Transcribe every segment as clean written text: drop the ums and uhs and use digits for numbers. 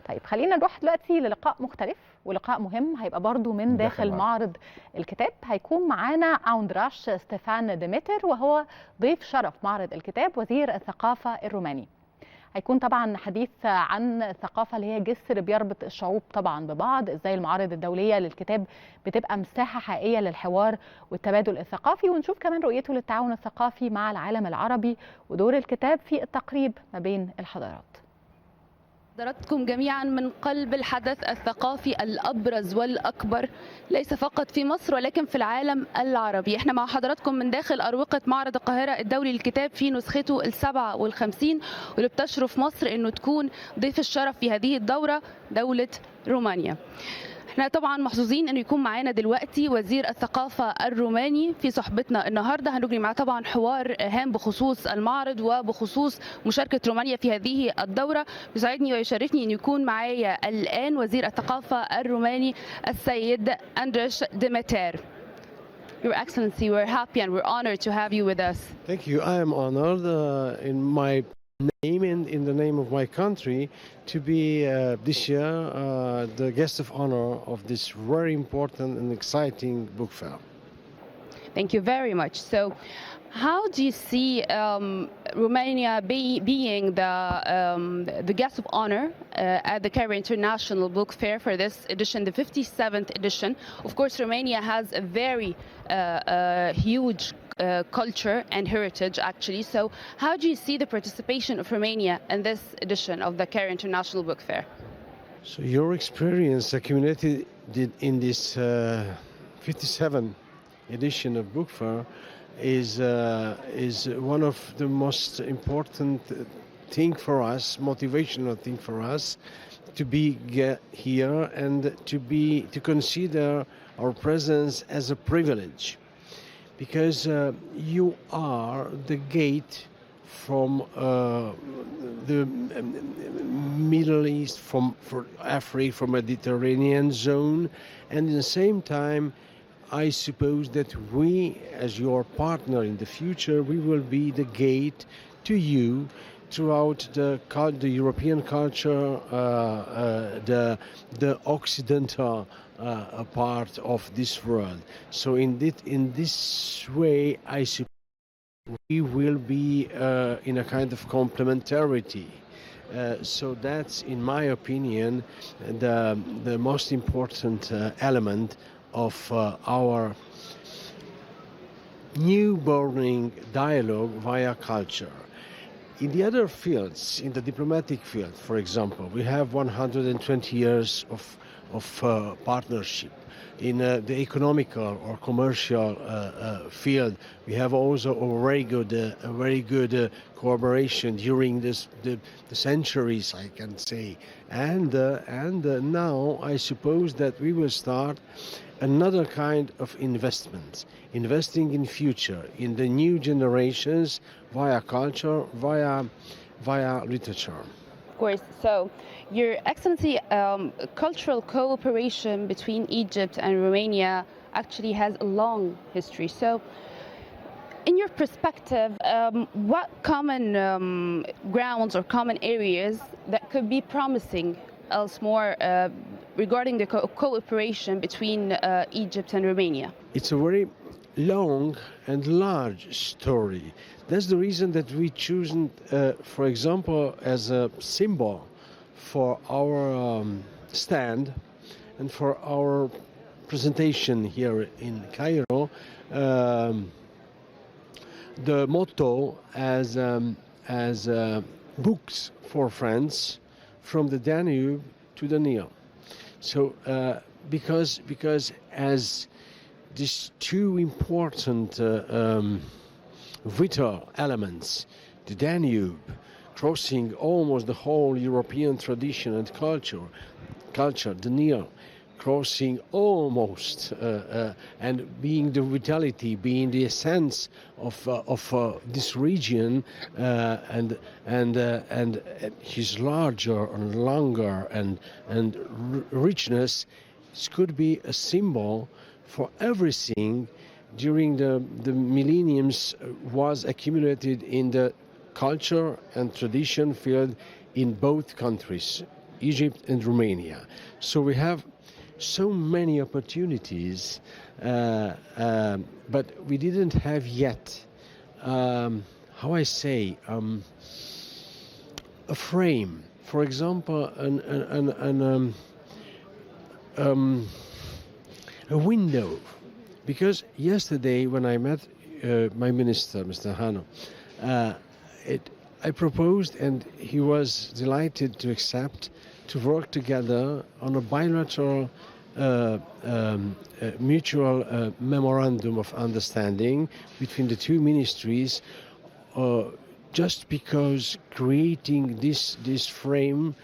طيب خلينا نروح دلوقتي للقاء مختلف ولقاء مهم هيبقى برضو من داخل معرض الكتاب. هيكون معانا ندراس استفان ديمتر، وهو ضيف شرف معرض الكتاب وزير الثقافة الروماني. هيكون طبعا حديث عن الثقافة اللي هي جسر بيربط الشعوب طبعا ببعض، ازاي المعارض الدولية للكتاب بتبقى مساحة حقيقية للحوار والتبادل الثقافي، ونشوف كمان رؤيته للتعاون الثقافي مع العالم العربي ودور الكتاب في التقريب ما بين الحضارات. حضراتكم جميعا من قلب الحدث الثقافي الأبرز والأكبر ليس فقط في مصر ولكن في العالم العربي. احنا مع حضراتكم من داخل أروقة معرض القاهرة الدولي للكتاب في نسخته ال57، واللي بتشرف مصر انه تكون ضيف الشرف في هذه الدورة دولة رومانيا. احنا طبعا محظوظين انه يكون معانا دلوقتي وزير الثقافة الروماني في صحبتنا النهارده. هنجري معاه طبعا حوار هام بخصوص المعرض وبخصوص مشاركة رومانيا في هذه الدورة. يسعدني ويشرفني ان يكون معايا الان وزير الثقافة الروماني السيد ندراس ديمتر. Your Excellency, we're happy and we're honored to have you with us. Thank you. I am honored in my name and in the name of my country to be this year the guest of honor of this very important and exciting book fair. Thank you very much. So, how do you see Romania being the guest of honor at the Cairo International Book Fair for this edition, the 57th edition? Of course, Romania has a very huge culture and heritage, actually. So, how do you see the participation of Romania in this edition of the Cairo International Book Fair? So, your experience accumulated in this 57th edition of Book Fair is one of the most important thing for us, motivational thing for us, to be here and to consider our presence as a privilege, because you are the gate from the Middle East, from Africa, from Mediterranean zone, and at the same time, I suppose that we, as your partner in the future, we will be the gate to you throughout the European culture, the Occidental part of this world. So in this way, I suppose we will be in a kind of complementarity. So that's, in my opinion, the most important element of our new burning dialogue via culture. In the other fields, in the diplomatic field, for example, we have 120 years of partnership. In the economical or commercial field, we have also a very good cooperation during the centuries, I can say. And now I suppose that we will start another kind of investment, investing in future, in the new generations, via culture, via literature. Of course. So, Your Excellency, cultural cooperation between Egypt and Romania actually has a long history. So, in your perspective, what common grounds or common areas that could be promising else more regarding the cooperation between Egypt and Romania? It's a very long and large story. That's the reason that we chosen, for example, as a symbol for our stand and for our presentation here in Cairo, the motto as books for friends from the Danube to the Nile. So because as these two important vital elements, the Danube crossing almost the whole European tradition and culture, the Nile crossing almost and being the vitality, being the essence of this region, and his larger and longer and richness, could be a symbol for everything during the millenniums was accumulated in the culture and tradition field in both countries, Egypt and Romania. So we have so many opportunities, but we didn't have yet, how I say, a frame. For example, a window. Because yesterday when I met my minister, Mr. Hano, I proposed, and he was delighted to accept, to work together on a bilateral mutual memorandum of understanding between the two ministries, just because creating this frame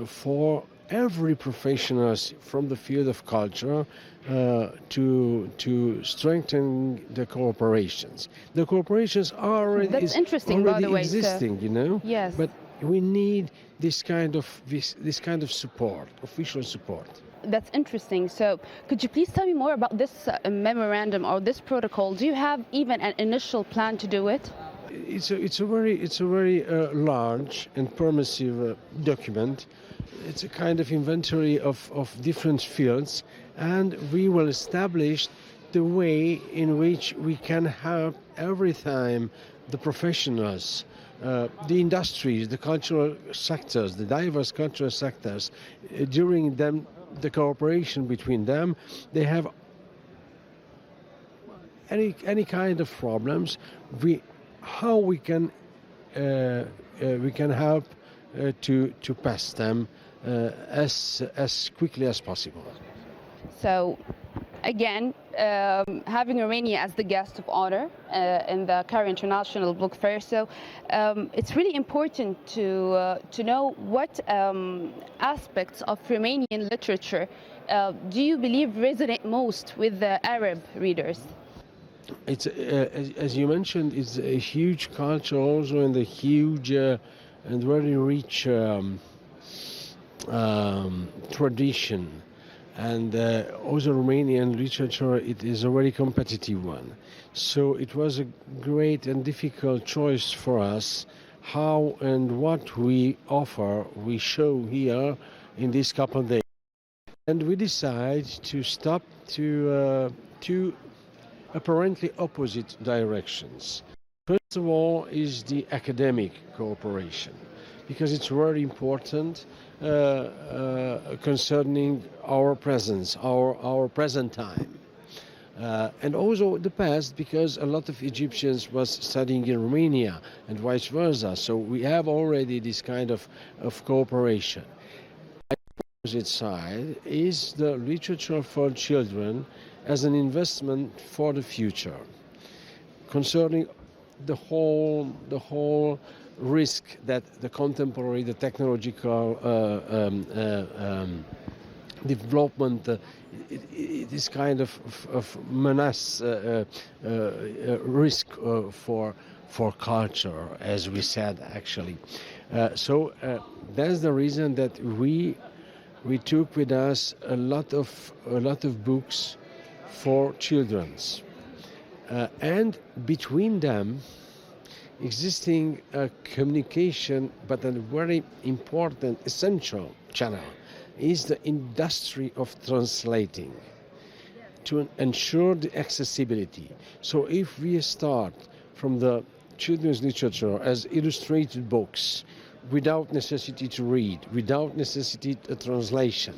for every professional from the field of culture to strengthen the cooperations. The cooperations are already, That's interesting, already by the way, existing, you know. Yes. But we need this kind of support, official support. That's interesting. So could you please tell me more about this memorandum or this protocol? Do you have even an initial plan to do it? It's a very large and permissive document. It's a kind of inventory of different fields, and we will establish the way in which we can help every time the professionals, the industries, the cultural sectors, the diverse cultural sectors, during them, the cooperation between them, they have any kind of problems. How we can help to pass them as quickly as possible. So again, having Romania as the guest of honor in the Cairo International Book Fair, so it's really important to know what aspects of Romanian literature do you believe resonate most with the Arab readers? It's as you mentioned, it's a huge culture also, and a huge and very rich tradition. And also Romanian literature, it is a very competitive one. So it was a great and difficult choice for us how and what we offer, we show here in this couple of days. And we decide to stop to two apparently opposite directions. First of all is the academic cooperation, because it's very important concerning our presence, our present time. And also the past, because a lot of Egyptians was studying in Romania and vice versa. So we have already this kind of cooperation. The opposite side is the literature for children as an investment for the future, concerning the whole risk that the contemporary, the technological development, this kind of menace, risk for culture, as we said actually. So that's the reason that we took with us a lot of books for children's, and between them existing a communication, but a very important, essential channel is the industry of translating to ensure the accessibility. So if we start from the children's literature as illustrated books, without necessity to read, without necessity of translation,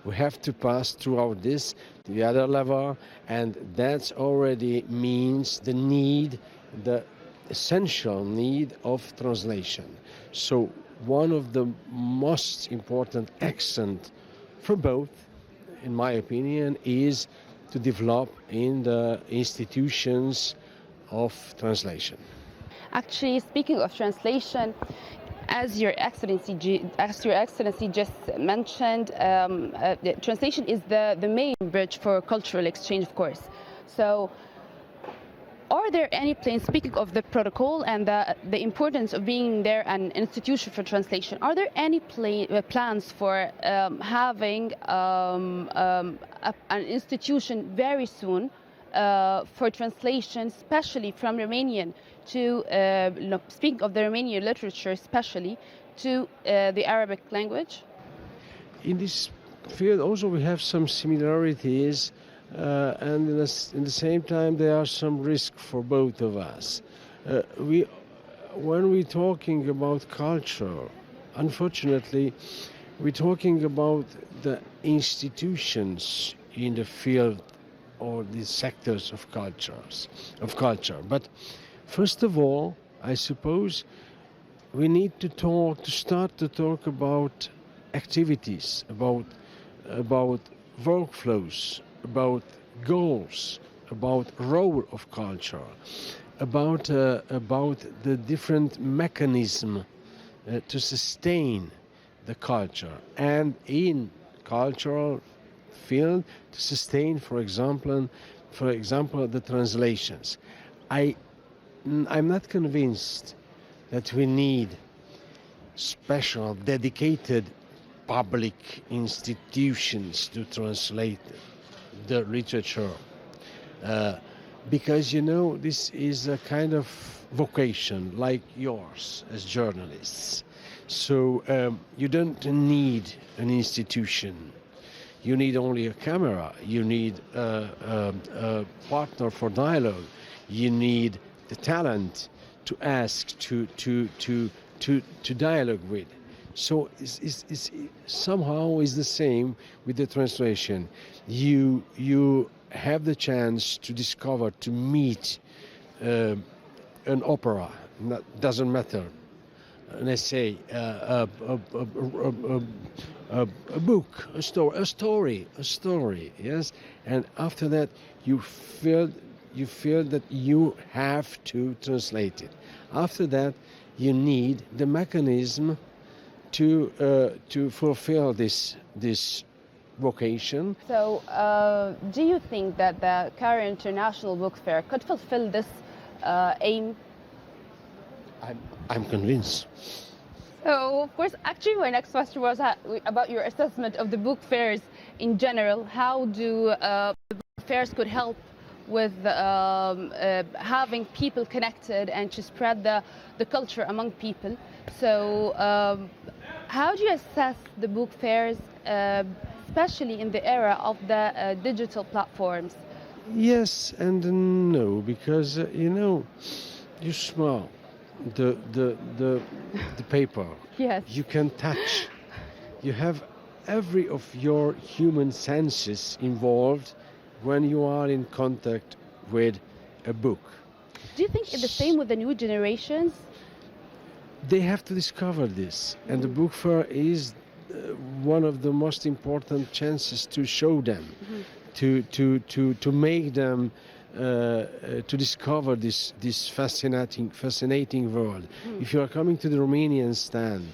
we have to pass throughout this to the other level, and that already means the essential need of translation. So one of the most important accent for both, in my opinion, is to develop in the institutions of translation. Actually, speaking of translation, as Your Excellency just mentioned, translation is the main bridge for cultural exchange, of course. So are there any plans, speaking of the protocol and the importance of being there an institution for translation, are there any plans for having an institution very soon for translation, especially from Romanian to, speaking of the Romanian literature, especially to the Arabic language? in this field also we have some similarities, and in the same time there are some risk for both of us. When we're talking about culture, unfortunately, we're talking about the institutions in the field or the sectors of culture. But first of all, I suppose we need to start to talk about activities, about workflows, about goals, about role of culture, about the different mechanism to sustain the culture, and in cultural field to sustain, for example, the translations. I'm not convinced that we need special, dedicated public institutions to translate the literature, because this is a kind of vocation like yours as journalists. So you don't need an institution. You need only a camera. You need a partner for dialogue. You need the talent to ask, to dialogue with. So it's somehow is the same with the translation. You have the chance to discover, to meet an opera. Doesn't matter. An essay, a book, a story. Yes, and after that, you feel that you have to translate it. After that, you need the mechanism to fulfill this vocation. So, do you think that the Cairo International Book Fair could fulfill this aim? I'm convinced. So, of course, actually, my next question was about your assessment of the book fairs in general. How do the book fairs could help with having people connected and to spread the culture among people? So, how do you assess the book fairs, especially in the era of the digital platforms? Yes and no, because you smell the paper. Yes. You can touch. You have every of your human senses involved when you are in contact with a book. Do you think it's the same with the new generations? They have to discover this, and the book fair is one of the most important chances to show them, to make them to discover this fascinating world. If you are coming to the Romanian stand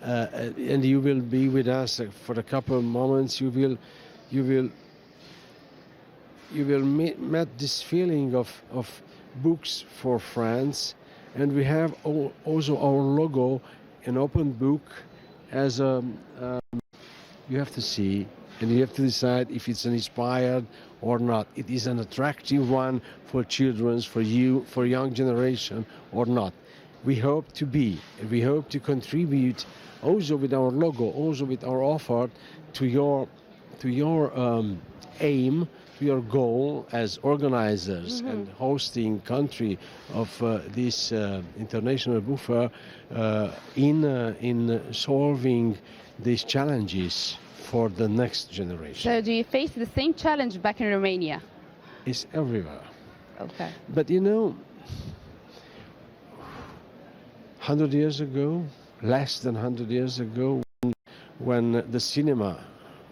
and you will be with us for a couple of moments, you will meet this feeling of books for France, and we have also our logo, an open book, as you have to see, and you have to decide if it's an inspired or not. It is an attractive one for children, for you, for young generation or not. We hope to be, and we hope to contribute also with our logo, also with our offer to your aim, to your goal as organizers and hosting country of this international book fair in solving these challenges for the next generation. So do you face the same challenge back in Romania? It's everywhere. Okay. But 100 years ago, less than 100 years ago, when the cinema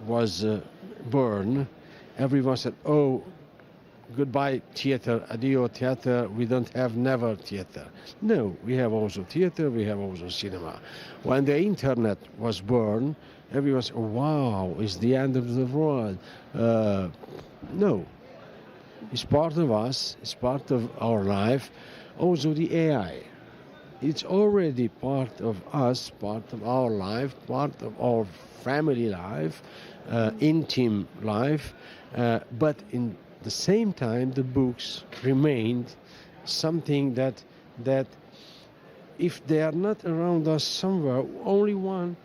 was born, everyone said, "Oh, goodbye theater, adieu theater, we don't have never theater." No, we have also theater, we have also cinema. When the internet was born, everyone said, "Oh, wow, it's the end of the world." No, it's part of us, it's part of our life. Also the AI, it's already part of us, part of our life, part of our family life, intimate life, but in the same time the books remained something that if they are not around us somewhere, only one,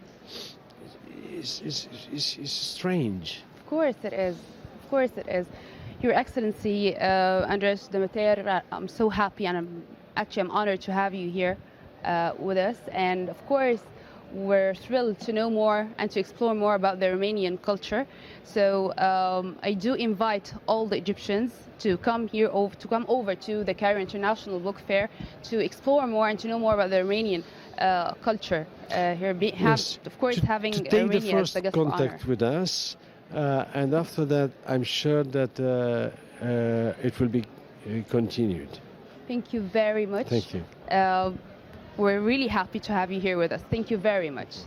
is strange. Of course it is. Of course it is. Your Excellency, Andres Demeter, I'm so happy and I'm honored to have you here with us. And of course, we're thrilled to know more and to explore more about the Romanian culture. So I do invite all the Egyptians to come here, to come over to the Cairo International Book Fair to explore more and to know more about the Romanian culture here. Yes. Of course, having to take Romania the first as the guest of honor. contact with us, and after that, I'm sure that it will be continued. Thank you very much. Thank you. We're really happy to have you here with us. Thank you very much.